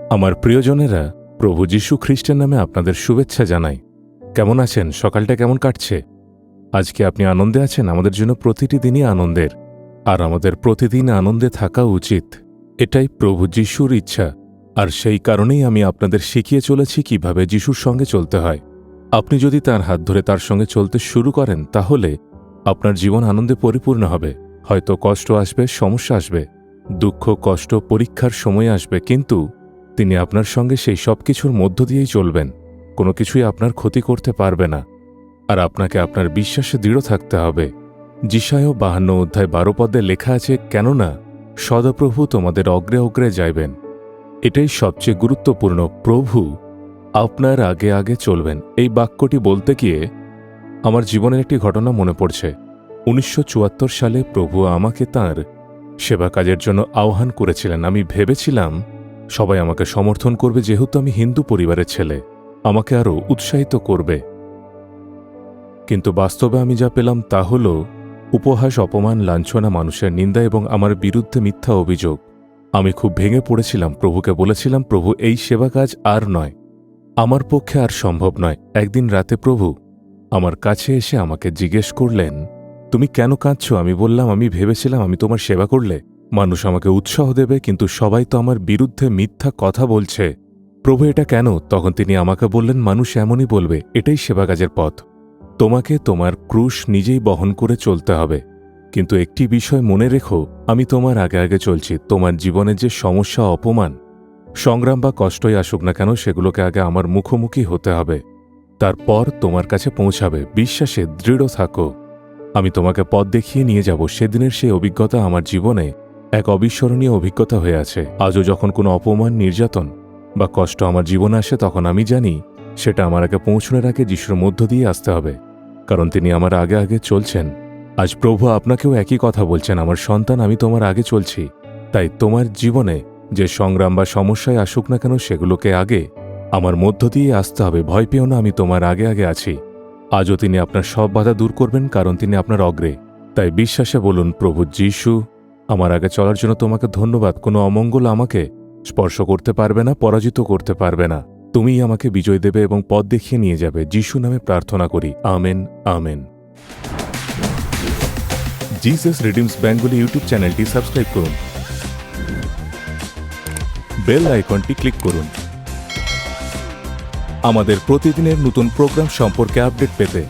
আমার প্রিয়জনেরা, প্রভু যীশু খ্রিস্টের নামে আপনাদের শুভেচ্ছা জানাই। কেমন আছেন? সকালটা কেমন কাটছে? আজকে আপনি আনন্দে আছেন? আমাদের জন্য প্রতিটি দিনই আনন্দের, আর আমাদের প্রতিদিন আনন্দে থাকা উচিত। এটাই প্রভু যীশুর ইচ্ছা, আর সেই কারণেই আমি আপনাদের শিখিয়ে চলেছি কিভাবে যীশুর সঙ্গে চলতে হয়। আপনি যদি তার হাত ধরে তার সঙ্গে চলতে শুরু করেন, তাহলে আপনার জীবন আনন্দে পরিপূর্ণ হবে। হয়তো কষ্ট আসবে, সমস্যা আসবে, দুঃখ, কষ্ট, পরীক্ষার সময় আসবে, কিন্তু তিনি আপনার সঙ্গে সেই সব কিছুর মধ্য দিয়েই চলবেন। কোনো কিছুই আপনার ক্ষতি করতে পারবে না। আর আপনাকে আপনার বিশ্বাসে দৃঢ় থাকতে হবে। যিশায় 52 অধ্যায় 12 পদে লেখা আছে, কেননা সদাপ্রভু তোমাদের অগ্রে অগ্রে যাইবেন। এটাই সবচেয়ে গুরুত্বপূর্ণ। প্রভু আপনার আগে আগে চলবেন। এই বাক্যটি বলতে গিয়ে আমার জীবনের একটি ঘটনা মনে পড়ছে। 1974 সালে প্রভু আমাকে তাঁর সেবা কাজের জন্য আহ্বান করেছিলেন। আমি ভেবেছিলাম সবাই আমাকে সমর্থন করবে, যেহেতু আমি হিন্দু পরিবারের ছেলে, আমাকে আরও উৎসাহিত করবে। কিন্তু বাস্তবে আমি যা পেলাম তা হল উপহাস, অপমান, লাঞ্ছনা, মানুষের নিন্দা এবং আমার বিরুদ্ধে মিথ্যা অভিযোগ। আমি খুব ভেঙে পড়েছিলাম। প্রভুকে বলেছিলাম, প্রভু, এই সেবা কাজ আর নয়, আমার পক্ষে আর সম্ভব নয়। একদিন রাতে প্রভু আমার কাছে এসে আমাকে জিজ্ঞেস করলেন, তুমি কেন কাঁদছ? আমি বললাম, আমি ভেবেছিলাম আমি তোমার সেবা করলে মানুষ আমাকে উৎসাহ দেবে, কিন্তু সবাই তো আমার বিরুদ্ধে মিথ্যা কথা বলছে। প্রভু, এটা কেন? তখন তিনি আমাকে বললেন, মানুষ এমনই বলবে, এটাই সেবা কাজের পথ। তোমাকে তোমার ক্রুশ নিজেই বহন করে চলতে হবে। কিন্তু একটি বিষয় মনে রেখো, আমি তোমার আগে আগে চলছি। তোমার জীবনের যে সমস্যা, অপমান, সংগ্রাম বা কষ্টই আসুক না কেন, সেগুলোকে আগে আমার মুখোমুখি হতে হবে, তারপর তোমার কাছে পৌঁছাবে। বিশ্বাসে দৃঢ় থাকো। আমি তোমাকে পথ দেখিয়ে নিয়ে যাব। সেদিনের সেই অভিজ্ঞতা আমার জীবনে এক অবিস্মরণীয় অভিজ্ঞতা হয়ে আছে। আজও যখন কোনো অপমান, নির্যাতন বা কষ্ট আমার জীবনে আসে, তখন আমি জানি সেটা আমার আগে পৌঁছানোর আগে যিশুর মধ্য দিয়ে আসতে হবে, কারণ তিনি আমার আগে আগে চলছেন। আজ প্রভু আপনাকেও একই কথা বলছেন, আমার সন্তান, আমি তোমার আগে চলছি। তাই তোমার জীবনে যে সংগ্রাম বা সমস্যায় আসুক না কেন, সেগুলোকে আগে আমার মধ্য দিয়ে আসতে হবে। ভয় পেও না, আমি তোমার আগে আগে আছি। আজও তিনি আপনার সব বাধা দূর করবেন, কারণ তিনি আপনার অগ্রে। তাই বিশ্বাসে বলুন, প্রভু যীশু, আমার আগে চলার জন্য তোমাকে ধন্যবাদ। কোনো অমঙ্গল আমাকে স্পর্শ করতে পারবে না, পরাজিত করতে পারবে না। তুমিই আমাকে বিজয় দেবে এবং পথ দেখিয়ে নিয়ে যাবে। যীশু নামে প্রার্থনা করি, amen, amen. Jesus redeems Bengali YouTube চ্যানেলটি সাবস্ক্রাইব করুন, বেল আইকনটি ক্লিক করুন আমাদের প্রতিদিনের নতুন প্রোগ্রাম সম্পর্কে আপডেট পেতে।